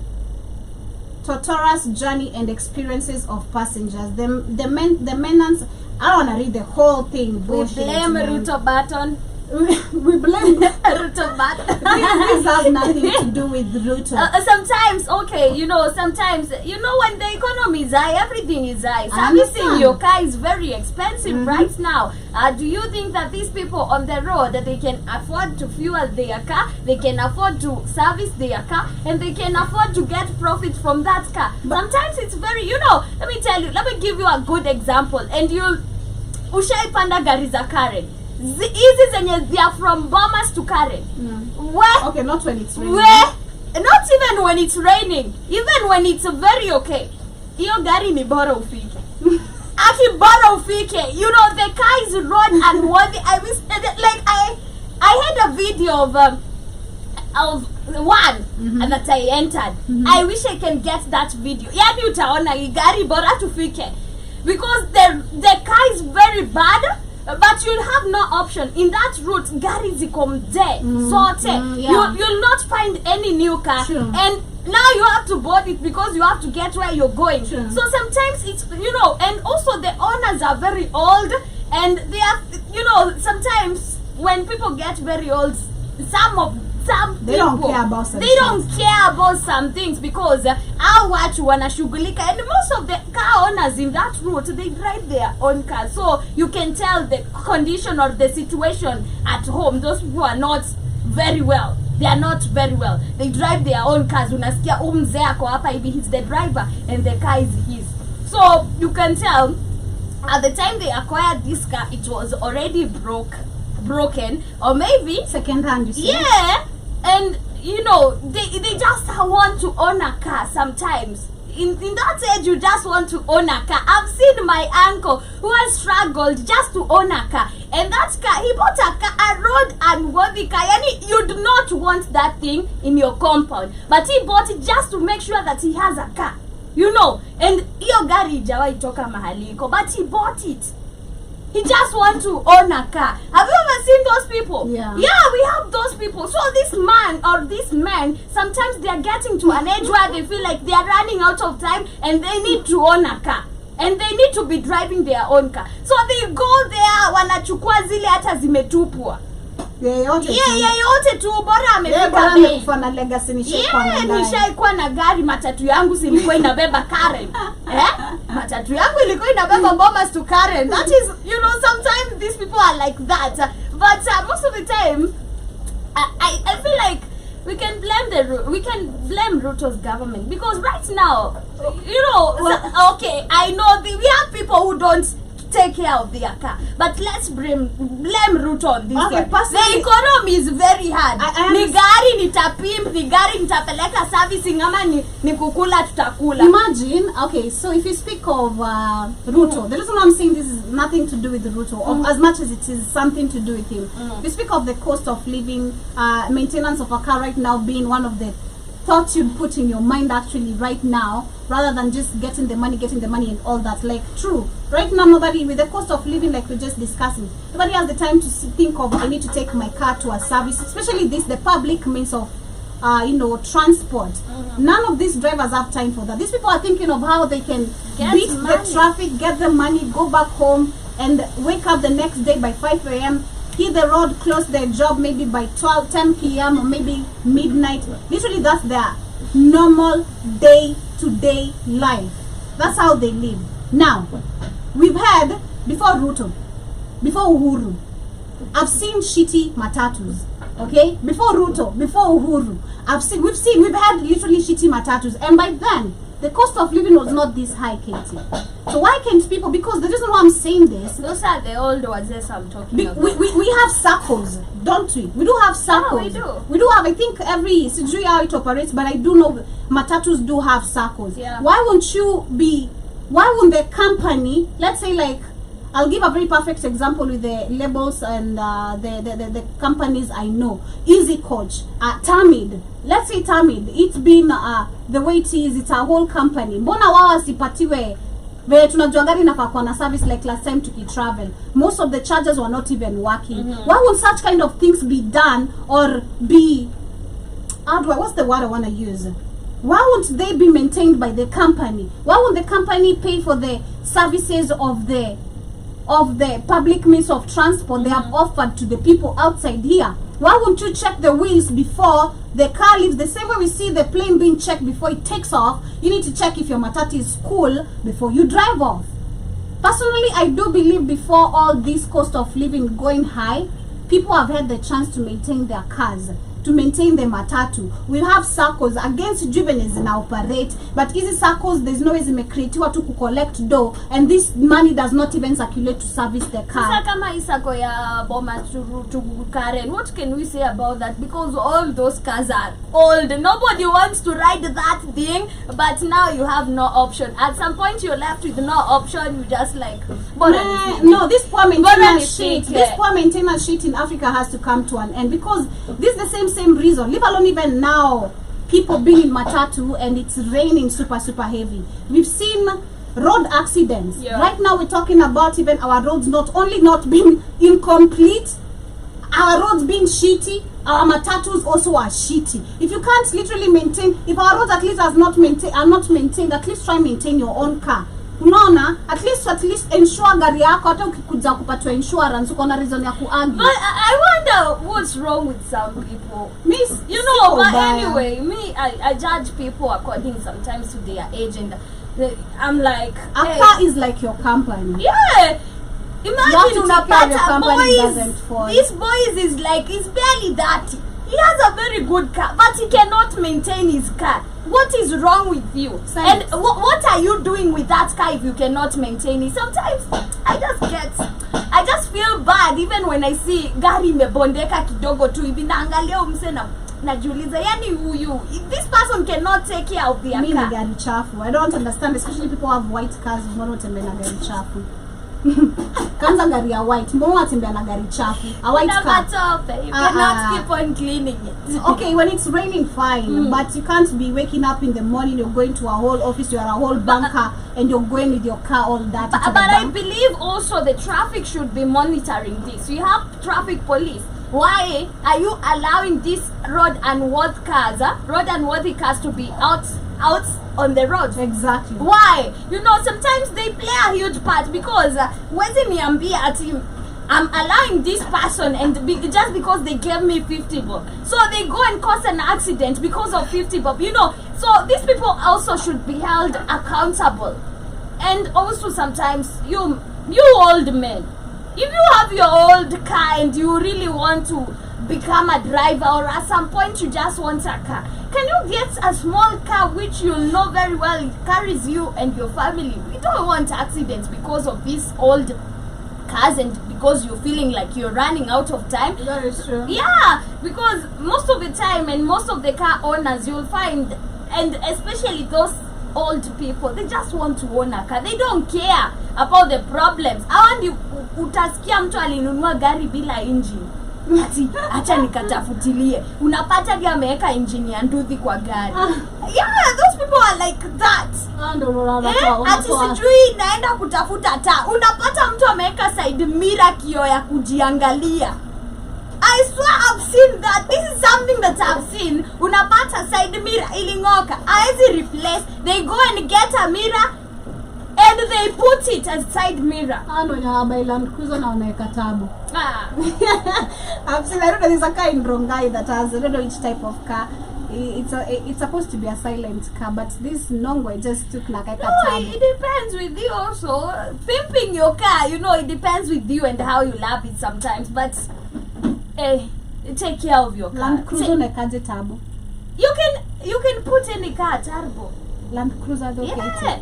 torturous journey and experiences of passengers. The maintenance. I don't want to read the whole thing. We Bullshit, blame man. Ruto Button. We blame Ruto Button. this has nothing to do with Ruto. Sometimes, okay, sometimes, when the economy is high, everything is high. Servicing understand. your car is very expensive right now. Do you think that these people on the road, that they can afford to fuel their car, they can afford to service their car, and they can afford to get profit from that car? Sometimes it's very, let me tell you, let me give you a good example. And ushaipanda gari za Karen. Hizi zenye they are from Bomas to Karen. Where? Okay, not when it's raining. Where? Not even when it's raining. Even when it's very okay. Iyo gari ni bora ufike. Aki bora ufike. The car is road unworthy. I had a video of one that I entered. I wish I can get that video. Yani utaona hii gari bora tufike. Because the car is very bad. But you'll have no option. In that route, gari ziko mzee zote. Yeah. You'll not find any new car. Sure. And now you have to board it because you have to get where you're going. Sure. So sometimes it's, and also the owners are very old. And they have, sometimes when people get very old, They don't care about some they don't care about some things because how watu wanashughulika, and most of the car owners in that route, they drive their own car, so you can tell the condition or the situation at home. Those people are not very well. They are not very well. They drive their own cars. Unasikia mzee ako hapa hivi, he's the driver and the car is his. So you can tell at the time they acquired this car, it was already broken, or maybe second hand, you see. yeah. And they just want to own a car sometimes. In that age, you just want to own a car. I've seen my uncle who has struggled just to own a car, and that car, he bought a road unworthy car. Yani, you'd not want that thing in your compound, but he bought it just to make sure that he has a car, and hiyo gari haijawahi toka mahali iko, but he bought it. He just want to own a car. Have you ever seen those people? Yeah. Yeah, we have those people. So this man or this man, sometimes they are getting to an age where they feel like they are running out of time and they need to own a car. And they need to be driving their own car. So they go there, wanachukua zile hata zimetupwa. Yeyote tu bora amefika bei. Kufana legacy nishaikuwa na gari, matatu yangu silikuwa inabeba Karen. Matatu yangu ilikuwa inabeba Bomas to Karen. That is, sometimes these people are like that. But most of the time, I feel like we can blame Ruto's government, because right now, okay, I know we have people who don't take care of their car, but let's blame Ruto on this Okay, one. The economy is very hard. Ni gari nitapimp, ni gari nitapeleka servicing, ama ni kukula tutakula. Imagine, okay, so if you speak of Ruto, the reason why I'm saying this is nothing to do with Ruto, or as much as it is something to do with him. You speak of the cost of living, maintenance of a car right now being one of the thoughts you'd put in your mind actually right now, rather than just getting the money and all that. Like, true, right now nobody, with the cost of living like we're just discussing, nobody has the time to think of, I need to take my car to a service, especially the public means of transport. None of these drivers have time for that. These people are thinking of how they can beat the traffic, get the money, go back home, and wake up the next day by 5 a.m. hit the road, close their job maybe by 10 p.m. or maybe midnight. Literally, that's their normal day-to-day life. That's how they live. Now, we've had, before Ruto, before Uhuru, I've seen shitty matatus. Okay? Before Ruto, before Uhuru, we've had literally shitty matatus. And by then, the cost of living was not this high, Katie. So why can't people, because the reason why I'm saying this, those are the old ones I'm talking about. We have circles, don't we? We do have circles. Yeah, we do have, I think every Sijui how it operates, but I do know matatus do have circles. Yeah. Why won't the company, let's say, like, I'll give a very perfect example with the labels and the companies I know. Easy Coach, Tamid. Let's say Tamid. It's been the way it is. It's a whole company. Mbona wao sipatiwe vile tunajua gari inafaa kuwa na service like last time tukitravel. Most of the chargers were not even working. Why won't such kind of things be done or be... what's the word I want to use? why won't they be maintained by the company? Why won't the company pay for the services of the public means of transport they have offered to the people outside here? Why won't you check the wheels before the car leaves? The same way we see the plane being checked before it takes off, you need to check if your matatu is cool before you drive off. Personally, I do believe before all this cost of living going high, people have had the chance to maintain their cars, to maintain the matatu. We have circles against juveniles in operate, but easy circles, there's no way zimecreatiwa to collect dough, and this money does not even circulate to service the car. Sasa kama isako ya Boma to Karen, what can we say about that? Because all those cars are old. Nobody wants to ride that thing, but now you have no option. At some point you're left with no option. You just like no, this poor maintenance shit. shit, This poor maintenance shit in Africa has to come to an end, because this is the same reason. Leave alone even now people being in matatu and it's raining super heavy. We've seen road accidents. Right now we're talking about even our roads not only not being incomplete, our roads being shitty, our matatus also are shitty. If you can't literally maintain, if our roads at least are not maintained, at least try maintain your own car. Unaona, at least ensure gari yako, hata ukikuja kupatwa insurance uko na reason ya kuargue. But I wonder what's wrong with some people. Miss, you know, but anyway, me, I judge people according sometimes to their age, and I'm like, a car is like your company. Yeah. Imagine unapata boys. This boys is like, he's barely 30. He has a very good car, but he cannot maintain his car. What is wrong with you? And what are you doing with that car if you cannot maintain it? Sometimes I just feel bad even when I see gari imebondeka kidogo tu hivi, naangalia umse na najiuliza, yani huyu, this person cannot take care of their car. Mimi gari chafu. I don't understand, especially people who have white cars, mbona tembea na gari chafu. Kanza gari ya white, mbona tembea na gari chafu? A white car. You cannot keep on cleaning it. Okay, when it's raining, fine, but you can't be waking up in the morning, you're going to a whole office, you're a whole bunker, and you're going with your car all that. But I believe also the traffic should be monitoring this. You have traffic police. Why are you allowing these road unworthy cars to be out on the road? Exactly. Why? You know, sometimes they play a huge part, because when I'm allowing this person and just because they gave me 50 bob, so they go and cause an accident because of 50 bob, you know. So these people also should be held accountable. And also sometimes you old men, if you have your old car and you really want to become a driver, or at some point you just want a car, can you get a small car which you know very well it carries you and your family? We don't want accidents because of these old cars, and because you're feeling like you're running out of time. That is true. Yeah, because most of the time and most of the car owners you'll find, and especially those old people, they just want to own a car. They don't care about the problems. Utasikia mtu alinunua gari bila engine, ati acha nikatafutilie, unapata dia ameweka engine ya nduthi kwa gari. Yeah, those people are like that. Ati sijui naenda kutafuta taa, unapata mtu ameweka side mirror kioo ya kujiangalia. I swear I've seen that. This is something that I've seen. Unapata side mirror ilingoka, aezi replace, they go and get a mirror and they put it as side mirror. Land Cruiser na wanaweka tabu. I've seen, I don't know, there's a car in Rongai that has, I don't know which type of car. It's supposed to be a silent car, but this Nongwe just took like a tabu. It depends with you also. Pimping your car, you know, it depends with you and how you love it sometimes, but take care of your car. Land Cruiser nekaje tabu. You can put any car turbo. Land Cruiser though. Yeah.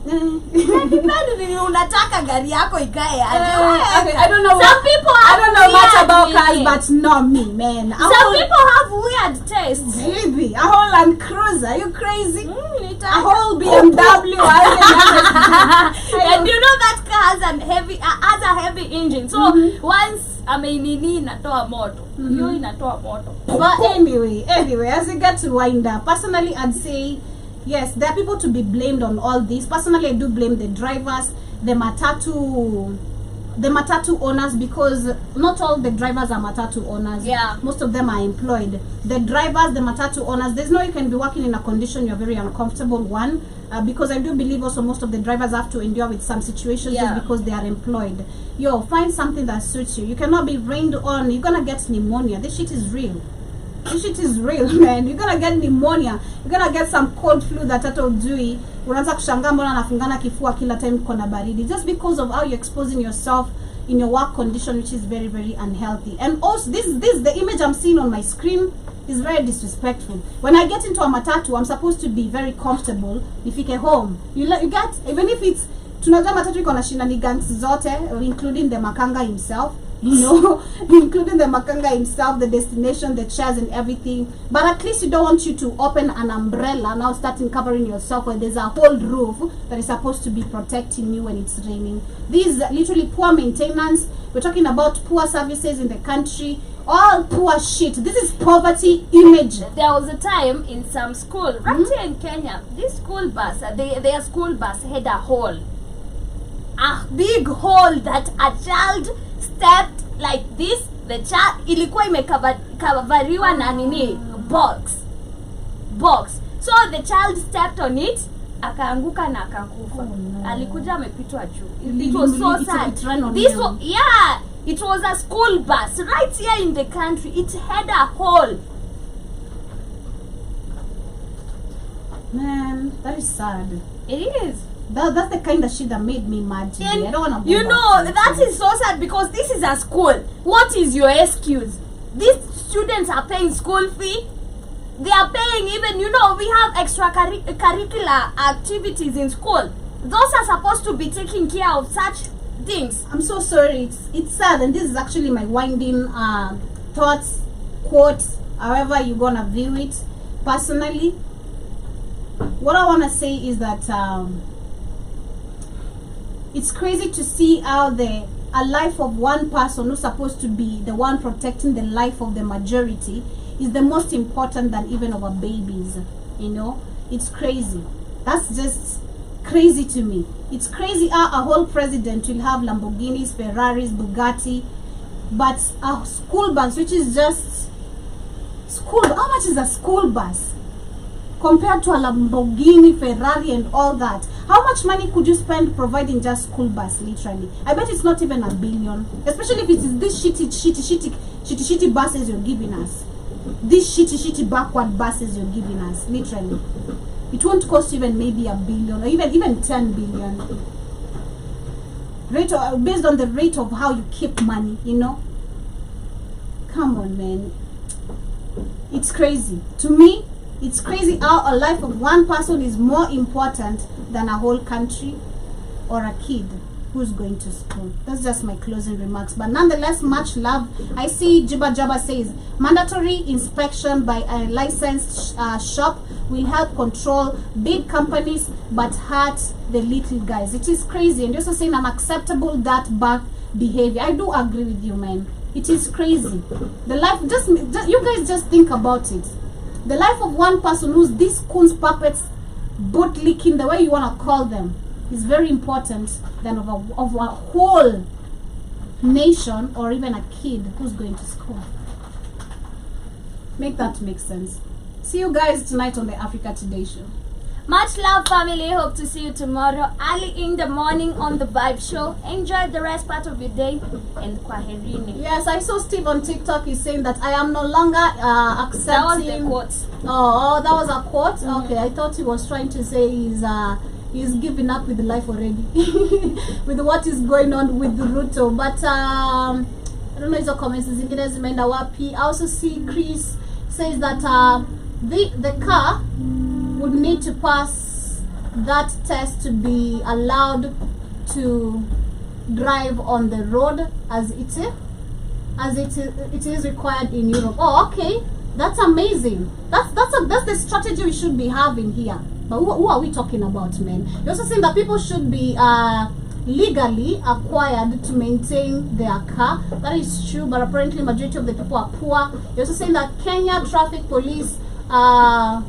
Depends unataka gari yako ikae aje. I don't know. Some people have, I don't know much about cars, but not me, man. Some people have weird tastes. Baby, a whole Land Cruiser, are you crazy? A whole BMW. And you know that car has a heavy engine. So once ameinini inatoa moto. Hiyo inatoa moto. But anyway, as we get to wind up, personally I'd say yes, there are people to be blamed on all this. Personally, I do blame the drivers, the matatu the matatu owners, because not all the drivers are matatu owners. Yeah. Most of them are employed. The drivers, the matatu owners, there's no you can be working in a condition you're very uncomfortable, one, because I do believe also most of the drivers have to endure with some situations Yeah. just because they are employed. Yo, find something that suits you. You cannot be rained on. You're gonna get pneumonia. This shit is real. This shit is real, man. You're gonna get pneumonia. You're gonna get some cold flu that hata ujui. Unaanza kushangaa mbona anafungana kifua kila time kona baridi. Just because of how you're exposing yourself in your work condition, which is very, very unhealthy. And also, the image I'm seeing on my screen is very disrespectful. When I get into a matatu, I'm supposed to be very comfortable. Nifike home. You get, even if it's, tunajua matatu iko na shenanigans zote, including the makanga himself. You know, including the makanga himself, the destination, the chairs and everything. But at least you don't want you to open an umbrella now starting covering yourself where there's a whole roof that is supposed to be protecting you when it's raining. These literally poor maintenance. We're talking about poor services in the country. All poor shit. This is poverty image. There was a time in some school, right here in Kenya, this school bus, their school bus had a hole. A big hole that a child stepped like this. The child ilikuwa imekavariwa na nini box. So the child stepped on it, akaanguka na akakufa. Alikuja amepitwa juu. It was so sad. This was, yeah, it was a school bus right here in the country. It had a hole. Man, that is sad. It is. That's the kind of shit that made me mad today. I don't want to. You know, that is so sad because this is a school. What is your excuse? These students are paying school fee. They are paying even, you know, we have extracurricular activities in school. Those are supposed to be taking care of such things. I'm so sorry. It's sad, and this is actually my winding thoughts, quotes, however you're gonna view it. Personally, what I want to say is that it's crazy to see how a life of one person who's supposed to be the one protecting the life of the majority is the most important than even our babies. You know, it's crazy. That's just crazy to me. It's crazy how a whole president will have Lamborghinis, Ferraris, Bugatti, but a school bus, which is just school. How much is a school bus compared to a Lamborghini, Ferrari and all that? How much money could you spend providing just school bus, literally? I bet it's not even $1 billion. Especially if it's this shitty buses you're giving us. These shitty backward buses you're giving us, literally. It won't cost even maybe $1 billion or even 10 billion. Based on the rate of how you keep money, you know? Come on, man. It's crazy. To me, it's crazy how a life of one person is more important than a whole country or a kid who's going to school. That's just my closing remarks. But nonetheless, much love. I see Jibba Jabba says, mandatory inspection by a licensed shop will help control big companies but hurt the little guys. It is crazy. And you're also saying unacceptable that back behavior. I do agree with you, man. It is crazy. The life, just you guys just think about it. The life of one person who's these coons puppets, boot licking, the way you want to call them, is very important than of a whole nation or even a kid who's going to school. Make that make sense. See you guys tonight on the Africa Today show. Much love, family. Hope to see you tomorrow early in the morning on the Vibe Show. Enjoy the rest part of your day and kwaherini. Yes, I saw Steve on TikTok. He's saying that I am no longer accepting. That was the quote. Oh, that was a quote. Okay, I thought he was trying to say he's giving up with life already, with what is going on with Ruto. But I don't know his comments. Zingine zimeenda wapi. I also see Chris says that the car would need to pass that test to be allowed to drive on the road as it is required in Europe. Oh, okay, that's amazing. That's the strategy we should be having here. But who are we talking about, man? You're also saying that people should be legally acquired to maintain their car. That is true, but apparently majority of the people are poor. You're also saying that Kenya traffic police are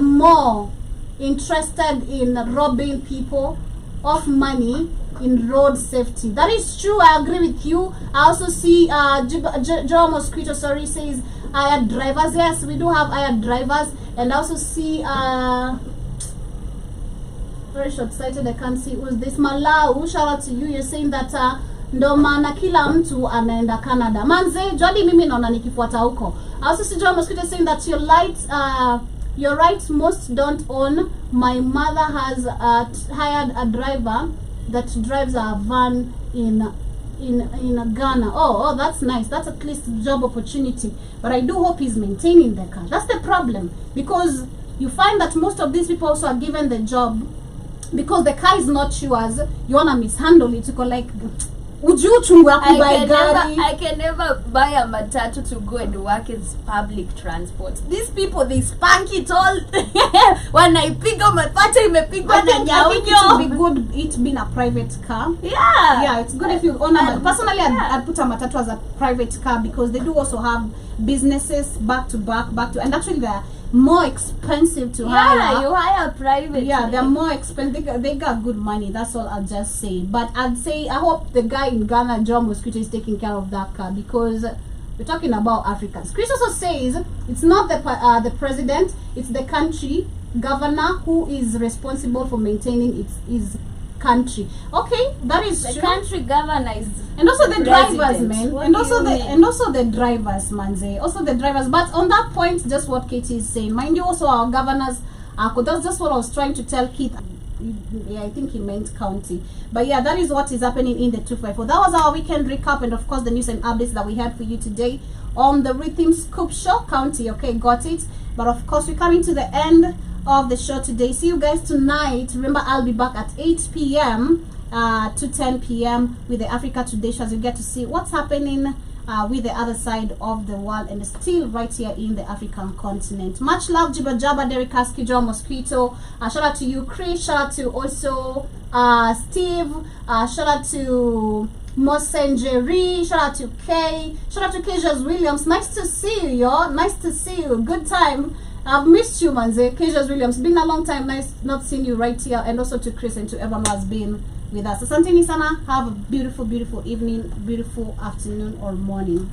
more interested in robbing people of money in road safety. That is true. I agree with you. I also see Joe Mosquito says hired drivers. Yes, we do have hired drivers. And I also see very short-sighted, I can't see who's this. Malau, shout out to you. You're saying that ndo maana kila mtu anaenda Canada. Manze, Jody mimi naona nikifuata huko. I also see Joe Mosquito saying that you're right, most don't own. My mother has hired a driver that drives a van in Ghana. Oh, that's nice. That's at least job opportunity. But I do hope he's maintaining the car. That's the problem, because you find that most of these people also are given the job because the car is not yours. You wanna mishandle it. You go like, I can never buy a matatu to go and work as public transport. These people, they spank it all. When I pick up my matatu, I think it would be good it being a private car. Yeah, it's good if you own a personally I'd put a matatu as a private car, because they do also have businesses back to back, and actually they're more expensive to hire. Yeah, you hire private. Yeah, they're more expensive. They got good money. That's all I'll just say. But I'd say I hope the guy in Ghana, John Mosquito, is taking care of that car, because we're talking about Africans. Chris also says it's not the president, it's the country governor who is responsible for maintaining his country. Okay, that is the true. Country governor is, and also the drivers, man. What And do also you the mean? and also the drivers, manze. Also the drivers. But on that point, just what Katie is saying. Mind you, also our governors that's just what I was trying to tell Keith. Yeah, I think he meant county. But yeah, that is what is happening in the 254. That was our weekend recap, and of course the news and updates that we had for you today on the Rhythm Scoop Show. County, okay, got it. But of course we're coming to the end of the show today. See you guys tonight. Remember, I'll be back at 8 p.m. To 10 p.m. with the Africa Today show, as you get to see what's happening with the other side of the world, and still right here in the African continent. Much love, Jibba Jabba, Derek Husky, Joe Mosquito. Shout out to you, Chris. Shout out to also Steve. Shout out to Mosenjeri. Shout out to Kay. Shout out to Kejas Williams. Nice to see you, y'all. Nice to see you. Good time. I've missed you, manze. Kejas Williams. Been a long time. Nice not seeing you right here. And also to Chris and to everyone who has been with us. Asanteni sana. Have a beautiful, beautiful evening, beautiful afternoon or morning.